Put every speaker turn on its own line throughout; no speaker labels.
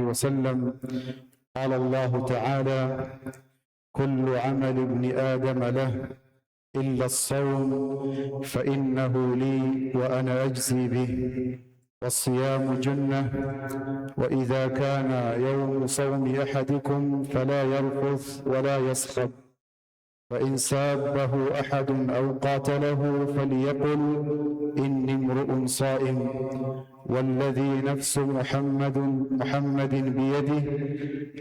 وسلم قال الله تعالى: كل عمل ابن آدم له إلا الصوم فإنه لي وأنا أجزي به، والصيام جنة، وإذا كان يوم صوم أحدكم فلا يرفث ولا يسخب، فإن سابه أحد أو قاتله فليقل إني امرؤ صائم، والذي نفس محمد بيده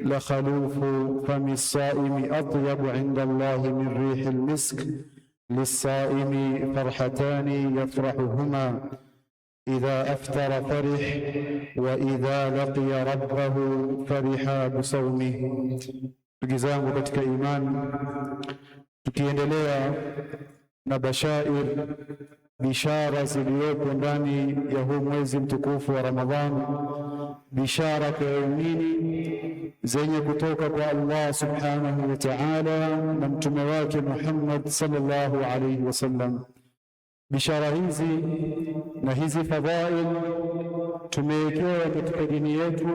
لخلوف فم الصائم أطيب عند الله من ريح المسك، للصائم فرحتان يفرحهما، إذا أفطر فرح، وإذا لقي ربه فرح بصومه. Ndugu zangu katika imani, tukiendelea na bishara zilizopo ndani ya huu mwezi mtukufu wa Ramadhani, bishara kwa waumini zenye kutoka kwa Allah subhanahu wa ta'ala na mtume wake Muhammad sallallahu alayhi wasallam. Bishara hizi na hizi fadhail tumewekewa katika dini yetu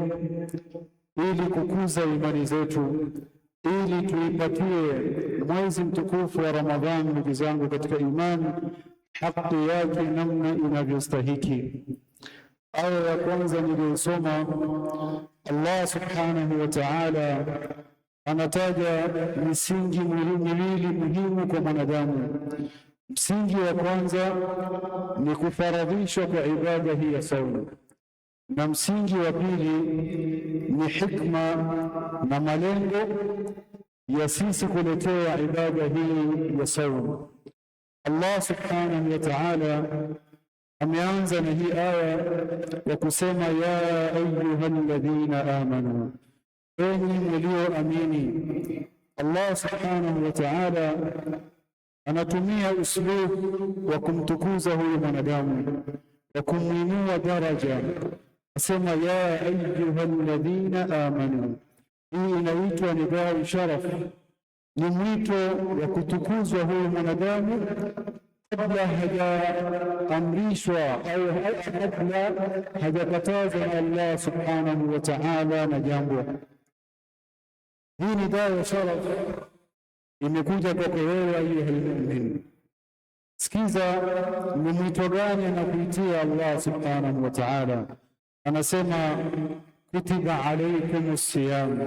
ili kukuza imani zetu, ili tuipatie mwezi mtukufu wa Ramadhani, ndugu zangu katika imani, haki yake namna inavyostahiki. Aya ya kwanza niliyosoma, Allah subhanahu wa ta'ala anataja misingi miwili muhimu kwa mwanadamu. Msingi wa kwanza ni kufaradhishwa kwa ibada hii ya saumu, na msingi wa pili ni hikma na malengo ya sisi kuletea ibada hii ya saumu. Allah subhanahu wa ta'ala ameanza na hii aya kwa kusema: ya ayyuhalladhina amanu, enyi mlioamini. Allah subhanahu wa ta'ala anatumia uslubu wa kumtukuza huyu mwanadamu, wa kumwinua daraja. Asema ya ayyuhalladhina amanu. Hii inaitwa nidau sharaf, ni mwito wa kutukuzwa huyu mwanadamu kabla hajaamrishwa au kabla hajakatazwa na Allah subhanahu wa ta'ala na jambo. Hii nidau sharaf imekuja kwako wewe ayuha almu'min. Sikiza ni mwito gani anakuitia Allah subhanahu wa ta'ala. Anasema kutiba alaykumus siyam,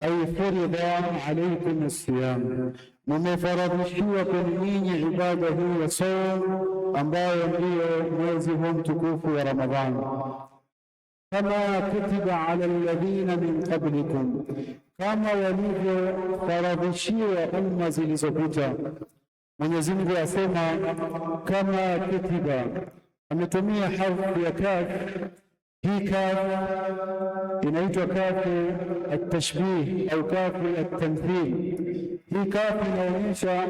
ay furida alaykumus siyam, mumefaradhishiwa kwenu nyinyi ibada hii ya saum ambayo ndiyo mwezi huu mtukufu wa Ramadhani. Kama kutiba ala alladhina min qablikum, kama walivyofaradhishiwa umma zilizopita. Mwenyezi Mungu asema kama kutiba, ametumia harfu ya kaf. Hii kaf inaitwa kafu at-tashbih au kafu at-tamthil. Hii kafu inaonyesha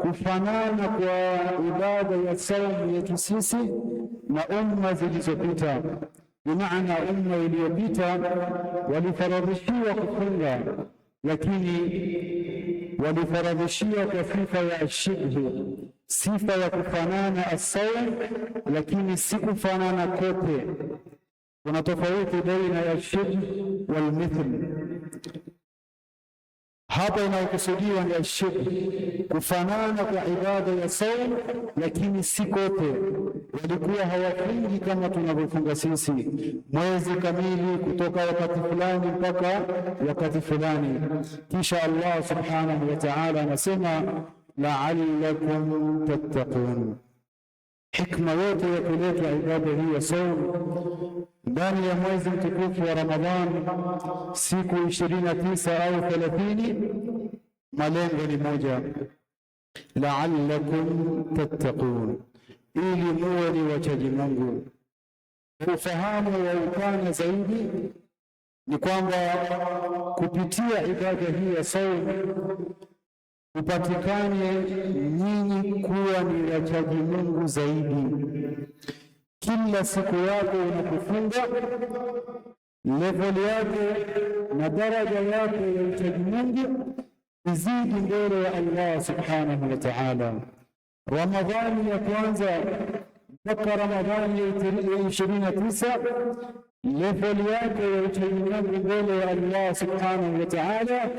kufanana kwa ibada ya saumu yetu sisi na umma zilizopita. Bimaana umma iliyopita walifaradhishiwa kufunga, lakini walifaradhishiwa kwa sifa ya shibhu, sifa ya kufanana as-sawm, lakini si kufanana kote. Kuna tofauti baina ya shibh wal mithl. Hapa inayokusudiwa ni shibh, kufanana kwa ibada ya saum, lakini si kote. Walikuwa hawafungi kama tunavyofunga sisi mwezi kamili kutoka wakati fulani mpaka wakati fulani. Kisha Allah subhanahu wa ta'ala anasema la'allakum tattaqun. Hikma yote ya kuleta ibada hii ya saum ndani ya mwezi mtukufu wa Ramadhani, siku 29 au 30, malengo ni moja: la'allakum tattaqun, ili muwe ni wachaji Mungu. Ufahamu wa upana zaidi ni kwamba kupitia ibada hii ya saum upatikane nyinyi kuwa ni wachaji Mungu zaidi. Kila siku yako unapofunga, level yako na daraja yako ya uchaji Mungu izidi mbele ya Allah subhanahu wa ta'ala. Ramadhani ya kwanza mpaka Ramadhani ya 29 level yako ya uchaji Mungu mbele ya Allah subhanahu wa ta'ala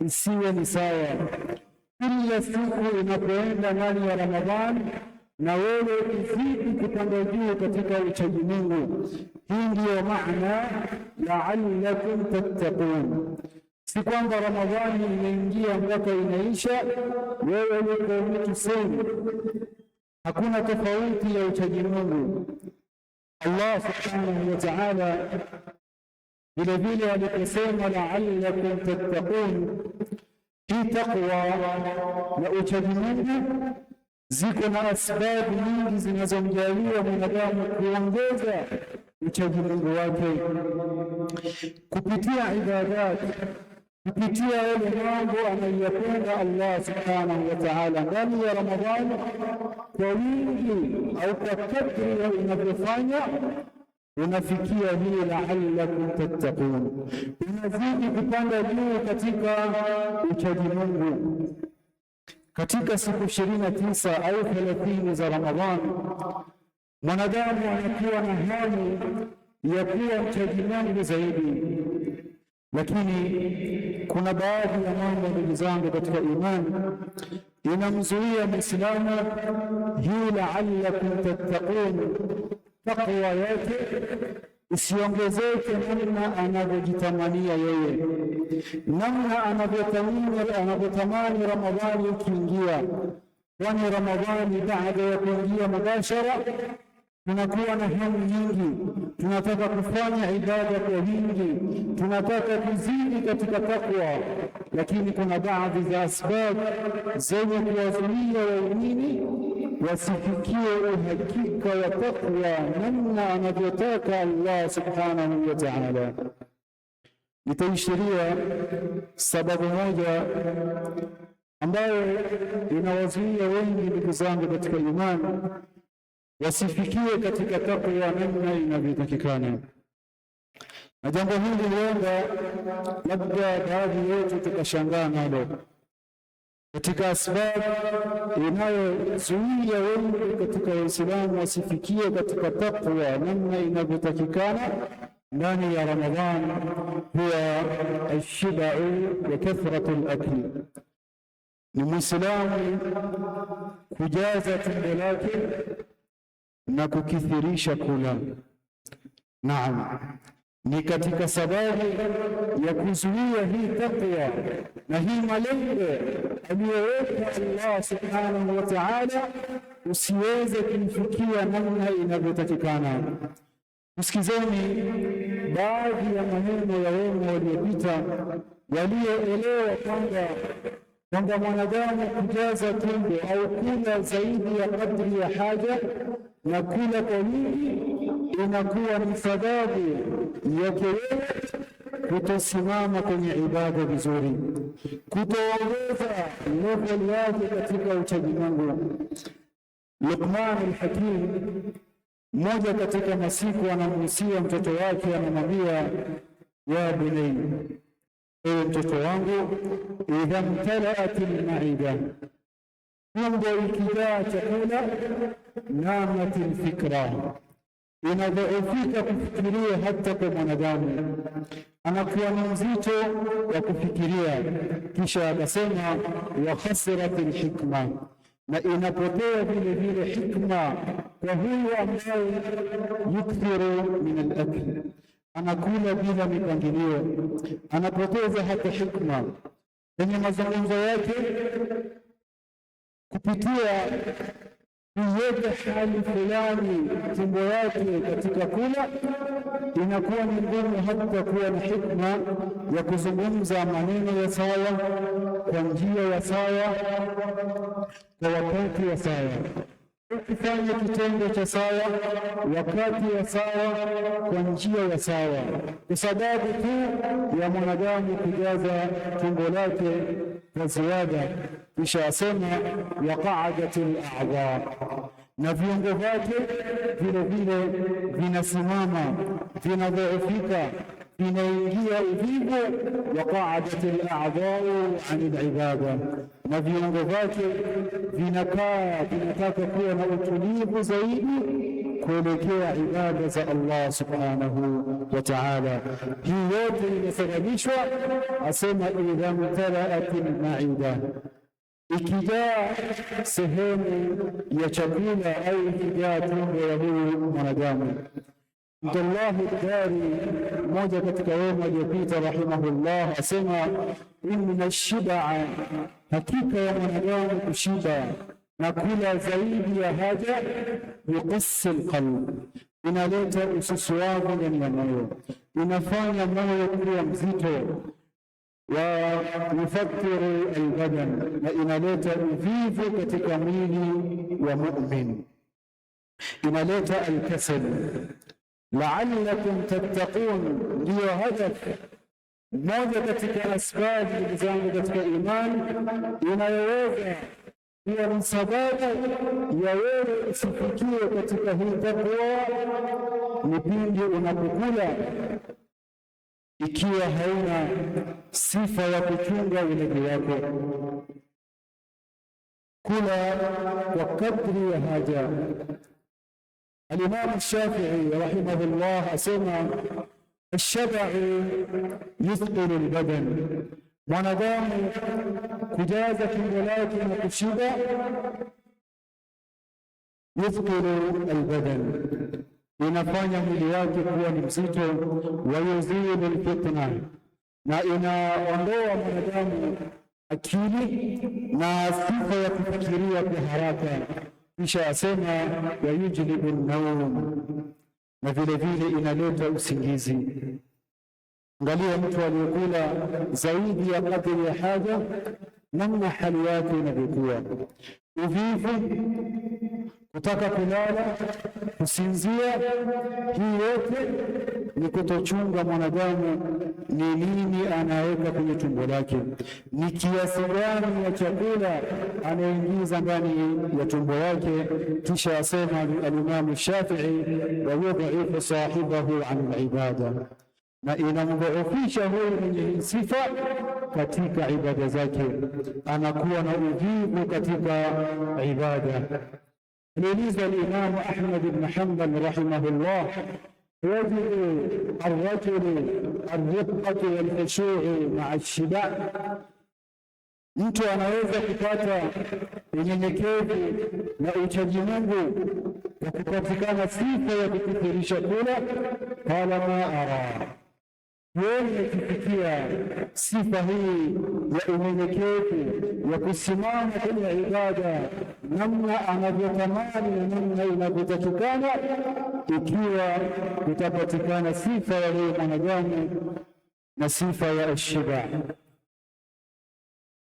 isiwe ni sawa. Kila siku inapoenda ndani ya Ramadhani na wewe uzidi kupanda juu katika uchaji Mungu. Hii ndiyo maana la'allakum tattaqun. Si kwamba Ramadhani inaingia mpaka inaisha wewe uko mtu sema. Hakuna tofauti ya uchaji Mungu. Allah subhanahu wa ta'ala vile vile aliposema la'allakum tattaqun, hii taqwa na uchaji Mungu ziko na asbabu nyingi zinazomjalia mwanadamu kuongeza uchaji Mungu wake kupitia ibadat, kupitia yale mambo anayopenda Allah subhanahu wa ta'ala ndani ya Ramadhani kwa wingi au kwa kadri unavyofanya unafikia hii la'allakum tattaqun, unazidi kupanda juu katika uchaji Mungu. Katika siku 29 au 30 za Ramadhani mwanadamu anakuwa na hamu ya kuwa mchaji Mungu zaidi, lakini kuna baadhi ya mambo ndugu zangu katika imani inamzuia Muislamu hii la'allakum tattaqun taqwa yake isiongezeke namna anavyojitamania yeye, namna anavyotamani Ramadhani ikiingia. Kwani Ramadhani baada ya kuingia mubashara tunakuwa na hamu nyingi, tunataka kufanya ibada kwa wingi, tunataka kuzidi katika takwa, lakini kuna baadhi za asbab zenye kuwazuia waumini wasifikie uhakika wa takwa namna anavyotaka Allah subhanahu wa ta'ala. Nitaishiria sababu moja ambayo inawazuia wengi ndugu zangu katika imani wasifikie katika takwa namna inavyotakikana, na jambo hili huenda labda baadhi yetu tukashangaa nalo. Katika asbabu inayozuia wengi katika Waislamu wasifikie katika takwa namna inavyotakikana ndani ya Ramadhani huwa ashba'u wa kathratu al-akli, ni Muislamu kujaza tumbo lake na kukithirisha kula. Naam, ni katika sababu ya kuzuia hii takwa na hii malengo aliyoweka Allah subhanahu wa ta'ala usiweze kumfikia namna inavyotakikana. Usikizeni baadhi ya maneno ya wema waliopita walioelewa kwamba mwanadamu kujaza tumbo au kula zaidi ya kadri ya haja na kula kwa wingi inakuwa ni sababu yake wewe kutosimama kwenye ibada vizuri, kutoongeza level yake katika uchaji Mungu. Luqman al-Hakim mmoja katika masiku anamhusia mtoto wake, anamwambia ya bunay, ewe mtoto wangu, idha mtalaat al-maida, tumbo ikijaa chakula, namat al-fikra, inadhoofika kufikiria. Hata kwa mwanadamu anakuwa ni mzito wa kufikiria. Kisha akasema wa khasirat al-hikma, na inapotea vile vile hikma kwa huyo ambaye yukthiru min al-akl, anakula bila mipangilio, anapoteza hata hikma kwenye mazungumzo yake kupitia kuweka hali fulani tumbo yake katika kula, inakuwa ni ngumu hata kuwa na hikma ya kuzungumza maneno ya sawa kwa njia ya sawa kwa wakati wa sawa, ukifanya kitendo cha sawa wakati wa sawa kwa njia ya sawa, kwa sababu tu ya mwanadamu kujaza tumbo lake kwa ziada. Kisha asema waqa'adatil a'dha, na viungo vyake vile vile vinasimama, vinadhoofika, vinaingia uvivu. Waqa'adatil a'dha'u 'anil ibada, na viungo vyake vinakaa, vinataka kuwa na utulivu zaidi kuelekea ibada za Allah subhanahu wa ta'ala. Hii yote imesababishwa, asema idha mtalaatil maida, ikijaa sehemu ya chakula au ikijaa tumbo ya huyu mwanadamu. Abdullah al-Dari, mmoja katika wema aliyopita rahimahullah, asema inna shiba, hakika ya mwanadamu kushiba na kula zaidi ya haja, yuqassi al-qalb, inaleta ususuavu ndani ya moyo, inafanya moyo kuwa mzito, wa yufakkiru al-badan, na inaleta uvivu katika mwili wa mu'min, inaleta al-kasal. La'allakum tattaqun, ndiyo hadaf moja katika asbabu, ndugu zangu katika imani, inayoweza kuwa ni sababu ya wewe usifikie katika hii takwa, ni pindi unapokula ikiwa hauna sifa ya kuchunga ulevi wako. Kula kwa kadri ya haja. Al-Imam Shafi'i rahimahullah asema ash-shab'u yuthqilu al-badan, mwanadamu kujaza tumbo lake na kushiba, yuthqilu al-badan, inafanya mwili wake kuwa ni mzito, wa yuzilu al-fitna, na inaondoa mwanadamu akili na sifa ya kufikiria kwa haraka. Kisha asema wayujlibu an-nawm, na vile vile inaleta usingizi. Angalia mtu aliyekula zaidi ya kadri ya haja, namna hali yake inavyokuwa: uvivu, kutaka kulala, kusinzia. Hii yote ni kutochunga mwanadamu ni nini anaweka kwenye tumbo lake, ni kiasi gani ya chakula anaingiza ndani ya tumbo yake. Kisha asema al-Imam Shafi'i, wa yudhifu sahibahu an al-ibada, na inamdhoofisha huyu mwenye sifa katika ibada zake, anakuwa na uvivu katika ibada. Aliulizwa al-Imam Ahmad ibn Hanbal rahimahullah, yajibu ar-rajulu ar-rifqatu wal-khushu'u ma'a ash-shiba', mtu anaweza kupata unyenyekevu na uchaji Mungu na kupatikana sifa ya kukithirisha kula? Qala ma ara, yeye kufikia sifa hii ya unyenyekevu, ya kusimama kwenye ibada namna anavyotamani na namna inavyotakikana, ikiwa kutapatikana sifa ya mwanadamu na sifa ya ashiba.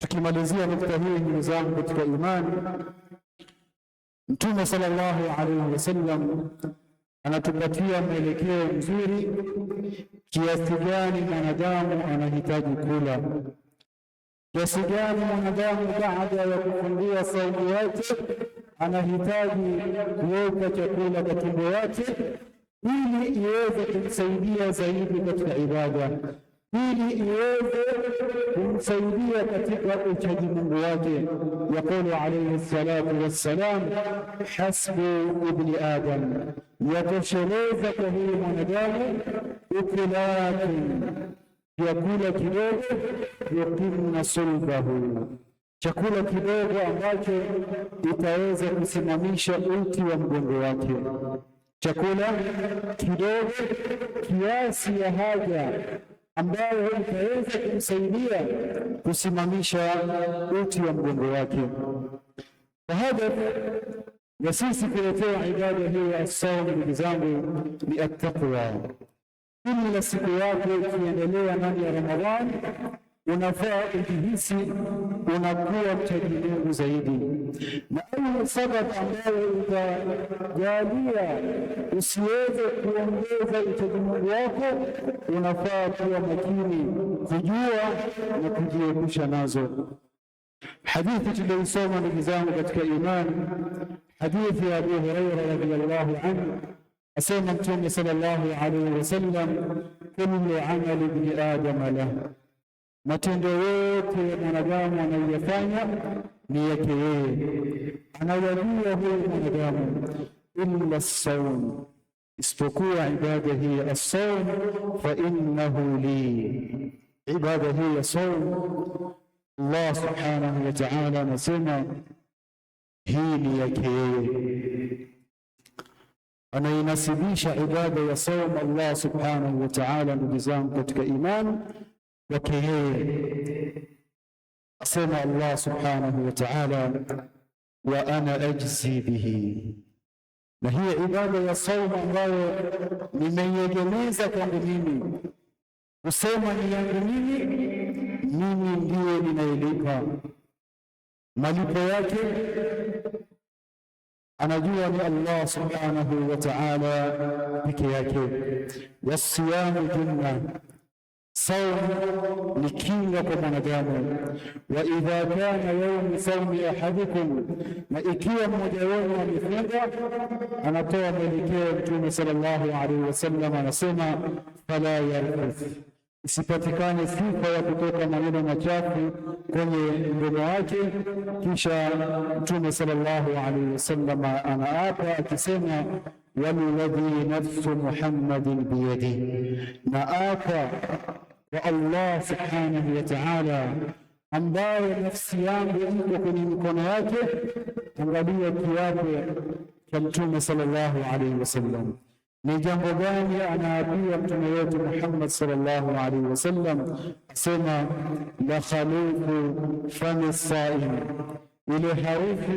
Tukimalizia nukta hii, ndugu zangu katika imani, Mtume sallallahu alaihi wasallam anatupatia mwelekeo mzuri kiasi gani mwanadamu anahitaji kula, kiasi gani mwanadamu baada ya kufungua saumu yake anahitaji kuweka chakula kwa tumbo yake ili iweze kumsaidia zaidi katika ibada, ili iweze kumsaidia katika uchaji Mungu wake. Yaqulu alayhi salatu wassalam, hasbu ibni adam, yatosheleza kwa huyu mwanadamu ukilatun, vyakula kidogo, yuqimna sulbahu, chakula kidogo ambacho itaweza kusimamisha uti wa mgongo wake. Chakula kidogo kiasi ya haja ambayo itaweza kumsaidia kusimamisha uti wa mgongo wake. Kwa hadafu ya sisi kuletea ibada hii ya saum, ndugu zangu, ni at-taqwa. Kila siku yako ikiendelea ndani ya Ramadhani, unafaa ujihisi unakuwa mchaji Mungu zaidi, na au sababu ambayo itajalia usiweze kuongeza uchaji Mungu wako, unafaa kuwa makini kujua na kujiepusha nazo. Hadithi tuliyosoma ndugu zangu katika imani, hadithi ya Abu Hurairah radhiyallahu anhu, asema Mtume sallallahu alaihi wasallam, kullu amali ibni adama lahu, matendo yote ya mwanadamu anayofanya ni yake yeye, anayajua huyu mwanadamu. illa as-sawm, isipokuwa ibada hii as-sawm, fa innahu li, ibada hii ya sawm Allah subhanahu wa ta'ala anasema hii ni yake yeye. Anainasibisha ibada ya sawm Allah subhanahu wa ta'ala, ndugu zangu katika imani, kwake yeye. Asema Allah subhanahu wa ta'ala, wa ana ajzi bihi, na hii ibada ya sawm ambayo nimeiegemeza kwangu mimi, kusema ni yangu mimi ndiye ninayelipa. Malipo yake anajua ni Allah subhanahu wa ta'ala peke yake. Wasiyamu junna, sawm ni kinga kwa mwanadamu. Wa idha kana yawmu sawmi ahadikum, na ikiwa mmoja wenu amefunga, anatoa mwelekeo Mtume sallallahu alaihi wasallam, anasema fala yarfuth, isipatikane sifa ya kutoka maneno machafu kwenye mdomo wake. Kisha Mtume sallallahu alaihi wasallam anaapa akisema, walladhi nafsu Muhammadin biyadi, na apa wa Allah subhanahu wa ta'ala ambaye nafsi yangu iko kwenye mikono yake. Angalia kiapo cha Mtume sallallahu alaihi wasallam. Ni jambo gani anaapia mtume wetu Muhammad sallallahu alaihi wasallam? Asema la khalufu fami saim, ile harufu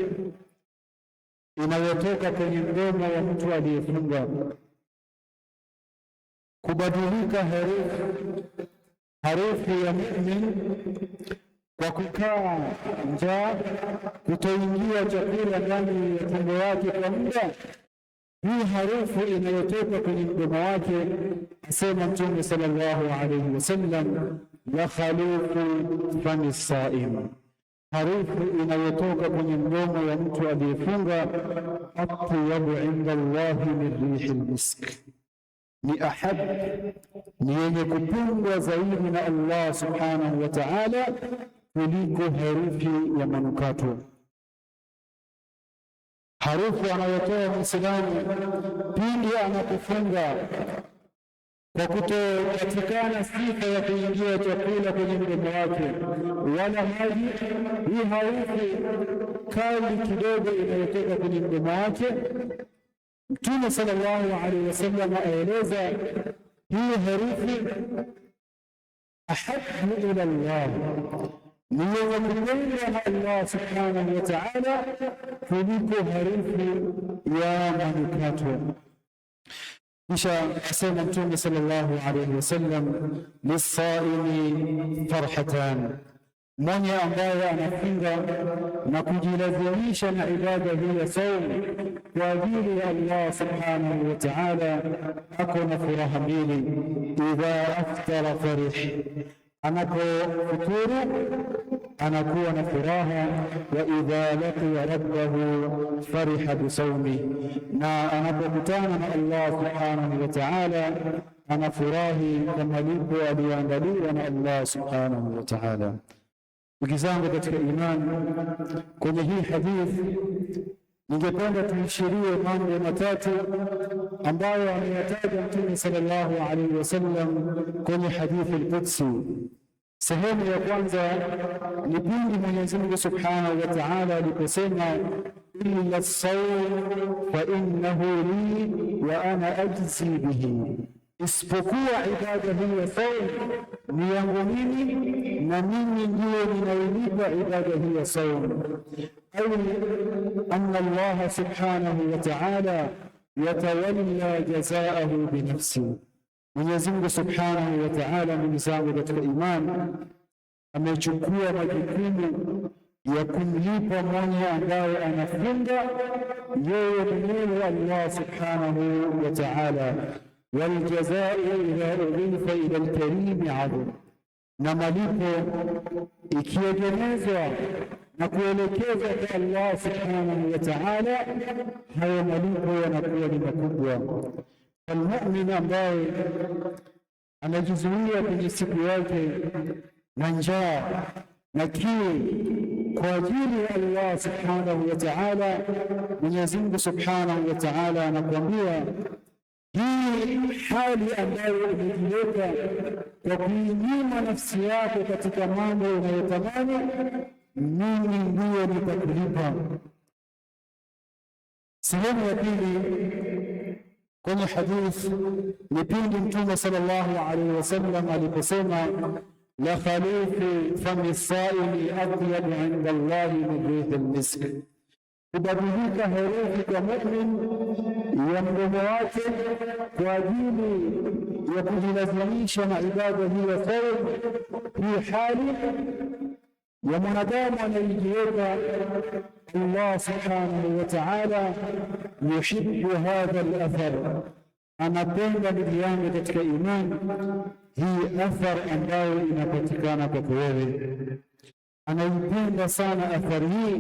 inayotoka kwenye mdomo wa mtu aliyefunga, kubadilika harufu ya mu'min kwa kukaa njaa, kutoingia chakula ndani ya tumbo yake kwa muda. Hii harufu inayotoka kwenye mdomo wake, asema Mtume sallallahu alayhi wasallam, la khalufu fami saim, harufu inayotoka kwenye mdomo wa mtu aliyefunga, atyabu inda Allahi min rihi almisk, ni ahab, ni yenye kupendwa zaidi na Allah subhanahu wa ta'ala kuliko harufu ya manukato. Harufu anayotoa Muislamu pindi anapofunga kwa kutopatikana sifa ya kuingia chakula kwenye mdomo wake wala maji, hii harufu kali kidogo inayotoka kwenye mdomo wake, Mtume sallallahu alaihi wasallam aeleza hii harufu ahabbu ila Allah, ni yenye kupendwa na Allah subhanahu wa ta'ala kuliko harufu ya manukato. Kisha asema Mtume sallallahu alayhi wasallam, lisaimi farhatan, mwenye ambaye anafunga na kujilazimisha na ibada hii ya saum kwa ajili ya Allah subhanahu wa ta'ala, ako na furaha mbili. Idha aftara farih, anapofuturu anakuwa na furaha. Wa idha laqiya rabbahu fariha bisawmi, na anapokutana na Allah subhanahu wa ta'ala anafurahi kwa malipo aliyoandaliwa na Allah subhanahu wa ta'ala. Ndugu zangu katika imani, kwenye hii hadithi ningependa tuishirie mambo matatu ambayo ameyataja Mtume sallallahu alaihi wasallam kwenye hadithi al-Qudsi. Sehemu ya kwanza ni pindi Mwenyezi Mungu subhanahu wa ta'ala aliposema, illa as-sawm fa innahu li wa ana ajzi bihi, isipokuwa ibada hii ya saum ni yangu mimi na mimi ndiye ninayolipa ibada hii ya saum. Au anna Allah subhanahu wa ta'ala yatawalla jazaahu binafsi, Mwenyezi Mungu subhanahu wa ta'ala, ndugu zangu katika imani, amechukua majukumu ya kumlipa mwenye ambaye anafunga yeye mwenyewe Allah subhanahu wa ta'ala. Waljazau idha udhifa ila alkarimi adhim, na malipo ikiegemezwa na kuelekezwa kwa Allah subhanahu wa ta'ala, hayo malipo yanakuwa ni makubwa. Almu'min ambaye anajizuia kwenye siku yake na njaa na kiu kwa ajili ya Allah subhanahu wa ta'ala, Mwenyezi Mungu subhanahu wa ta'ala anakuambia hii hali ambayo umejiweka kwa kuinyima nafsi yako katika mambo unayotamani, mimi ndiyo nitakulipa. Sehemu ya pili kwenye hadithi ni pindi Mtume sallallahu alaihi wasallam aliposema la khalufu fami saimi atyabu inda Allahi min rihi lmisk, kubadilika herufi kwa mu'min ya mdomo wake kwa ajili ya kujilazimisha na ibada hii ya saum. Hii hali ya mwanadamu anayejiweka Allah subhanahu wa ta'ala yuhibbu hadha al-athar, anapenda ndugu yangu katika imani hii athar ambayo inapatikana kwako wewe. Anaipenda sana athari hii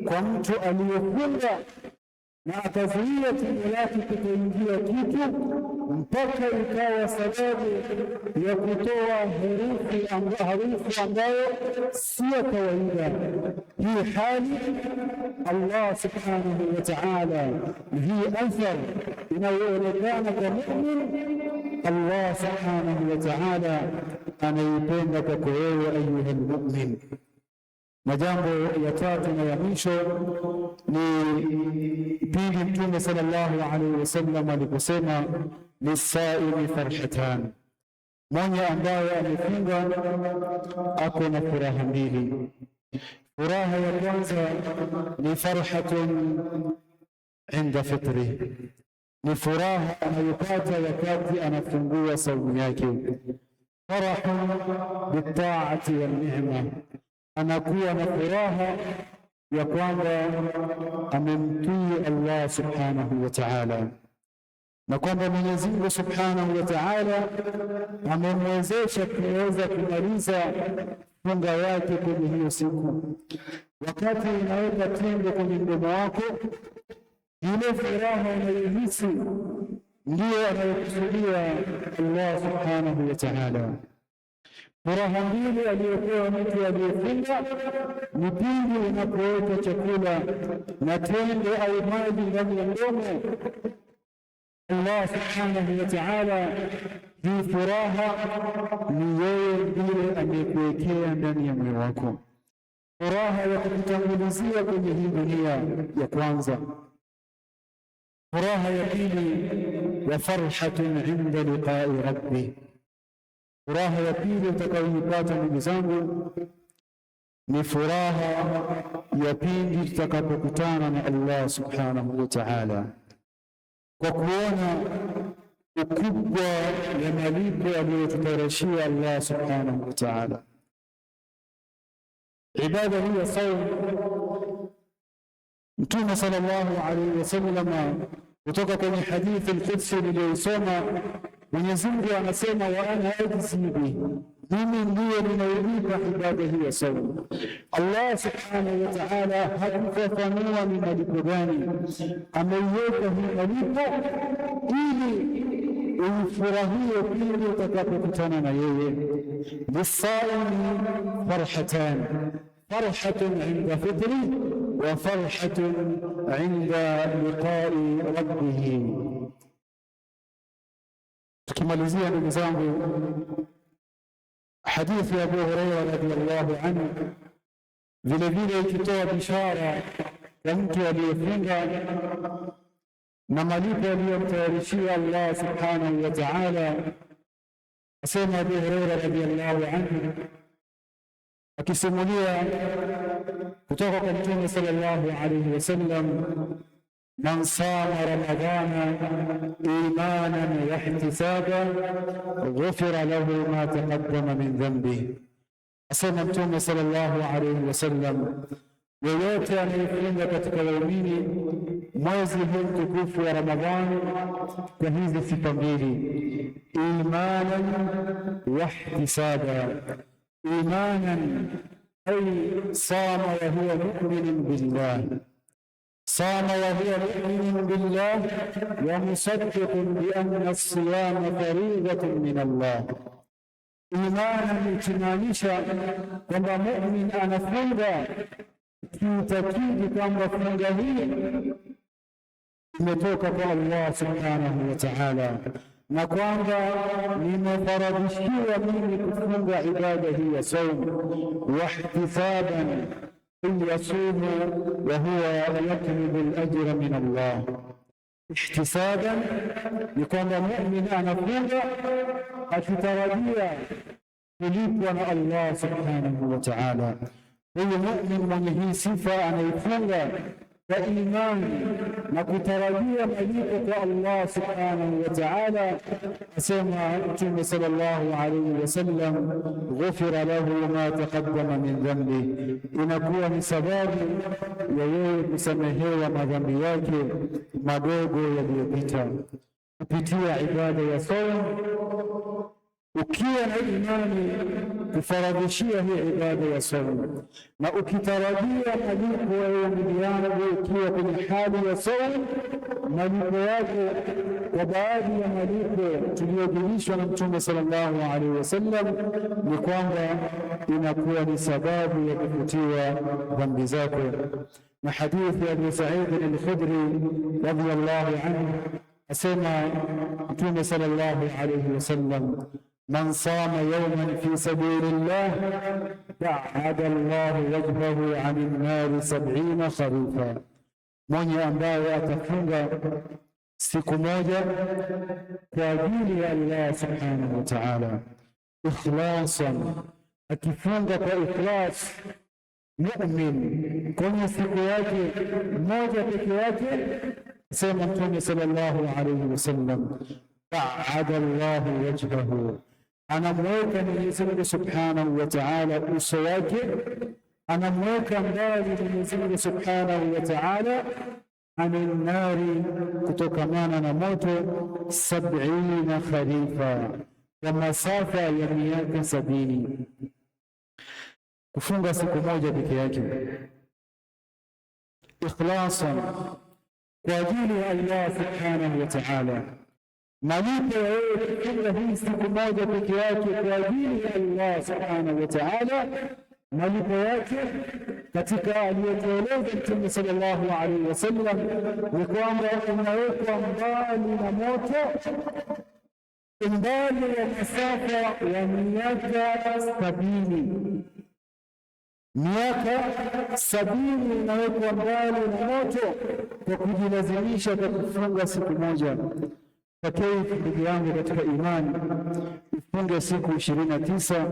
kwa mtu aliyefunga na akazuia tumbo lake kutoingia kitu mpaka ikawa sababu ya kutoa harufu ambayo sio kawaida. Hii hali Allah subhanahu wa ta'ala, hii athar inayoonekana kwa mu'min, Allah subhanahu wa ta'ala anaipenda kwako wewe ayuha almu'min. Na jambo ya tatu na ya mwisho ni pili Mtume sallallahu alaihi wasallam aliposema lisaimi farhatan, mwenye ambaye amefunga ako na furaha mbili. Furaha ya kwanza ni farhatun inda fitri, ni furaha anayopata wakati anafungua saumu yake. Farahun bitaati wal ni'ma, anakuwa na furaha ya kwamba amemtii Allah subhanahu wa ta'ala, na kwamba Mwenyezi Mungu subhanahu wa ta'ala amemwezesha kuweza kumaliza funga yake kwenye hiyo siku. Wakati unaweka tendo kwenye mdomo wako, ile furaha unayohisi ndiyo anayokusudia Allah subhanahu wa ta'ala. Furaha mbili aliyopewa mtu aliyefunga ni pindi unapoweka chakula na tende au maji ndani ya mdomo. Allah subhanahu wa ta'ala, hii furaha ni yeye ndiye amekuwekea ndani ya moyo wako, furaha ya kukutangulizia kwenye hii dunia ya kwanza. Furaha ya pili ya farhatun inda liqa'i rabbi, furaha ya pili utakayoipata ndugu zangu ni furaha ya pindi tutakapokutana na Allah subhanahu wa ta'ala, kwa kuona ukubwa ya malipo aliyotutarashia Allah subhanahu wa ta'ala. Ibada hii ya saum, Mtume sallallahu alaihi wasallam kutoka kwenye hadithi al-Qudsi niliyosoma, Mwenyezi Mungu anasema wa ana ajzi bihi, mimi ndiye ninayelipa ibada hii ya saum. Allah subhanahu wa ta'ala hakufafanua ni malipo gani, ameiweka hii malipo ili ufurahie pindi utakapokutana na yeye. Lisaimi farhatan, farhatun inda fitri wa farhatun inda liqa'i rabbih. Tukimalizia ndugu zangu, hadithi ya Abu Hurairah radhiyallahu anhu vile vile ikitoa bishara ya mtu aliyefunga na malipo aliyomtayarishia Allah subhanahu wa ta'ala. Asema Abu Hurairah radhiyallahu anhu akisimulia kutoka kwa Mtume sallallahu alayhi wasallam, man sama ramadhana imanan wa ihtisaban ghufira lahu ma taqaddama min dhanbihi. Asema Mtume sallallahu alayhi wasallam, yeyote anayefunga katika waumini mwezi huu mtukufu wa Ramadhani kwa hizi sifa mbili, imanan wa ihtisaba. Imanan ay sama wa huwa mu'minun billah, صام وهو مؤمن بالله ومصدق بأن الصيام فريضة من الله. إيمانا ikimaanisha kwamba mu'min anafunga kitakidi kwamba funga hii imetoka kwa Allah subhanahu wa ta'ala, na kwamba nimefaradhishiwa mimi kufunga ibada hii ya saum, wahtisaban yasumu wa huwa yatlubu al-ajra min Allah. Ihtisaban ni kwamba mu'min anafunga akitarajia kulipwa na Allah subhanahu wa ta'ala. Huyu mu'min mwenye hii sifa anaifunga kwa imani na kutarajia malipo kwa Allah subhanahu wa ta'ala. Asema Mtume sallallahu alayhi wasallam, ghufira lahu ma taqaddama min dhanbi, inakuwa ni sababu ya yeye kusamehewa madhambi yake madogo yaliyopita kupitia ibada ya saum. Ukiwa na imani kufaradhishia hii ibada ya saum na ukitarajia malipo ya ndugu yangu, ukiwa kwenye hali ya saum, malipo yake kwa baadhi ya malipo tuliyojulishwa na Mtume sallallahu alaihi wasallam ni kwamba inakuwa ni sababu ya kufutiwa dhambi zako. Na hadithi ya Abu Sa'id al-Khudri radhiyallahu anhu asema Mtume sallallahu alaihi wasallam, man sama yawman fi sabilillah ba'ada Allah wajhahu 'anil nar 70 kharifa, mwenye ambaye atafunga siku moja kwa ajili ya Allah subhanahu wa ta'ala ikhlasan, akifunga kwa ikhlas, mu'min kwenye siku yake moja peke yake, sema Mtume sallallahu alayhi wasallam, ba'ada Allah wajhahu, anamweka Mwenyezi Mungu subhanahu wa ta'ala uso wake, anamweka mbali Mwenyezi Mungu subhanahu wa ta'ala anil nari, kutokamana na moto 70 kharifa, kwa masafa ya miaka 70. Kufunga siku moja peke yake ikhlasan kwa ajili ya Allah subhanahu wa ta'ala, malipo ya wewe kufunga hii siku moja peke yake kwa ajili ya Allah subhanahu wa ta'ala, malipo yake katika aliyotueleza Mtume sallallahu alaihi wasallam ni kwamba unawekwa mbali na moto, umbali wa masafa ya miaka 70. Miaka 70 unawekwa mbali na moto kwa kujilazimisha kwa kufunga siku moja. Fakaifu ndugu yangu katika imani, ufunge siku 29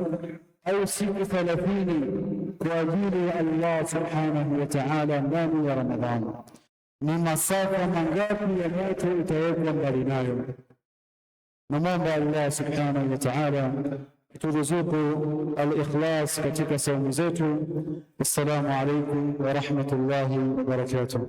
au siku 30 kwa ajili ya Allah subhanahu wa ta'ala ndani ya Ramadhani. Ni masafa mangapi ya moto utawekwa mbali nayo? Namwomba Allah subhanahu wa ta'ala turuzuku al-ikhlas katika saumu zetu. Assalamu alaykum wa rahmatullahi wa barakatuh.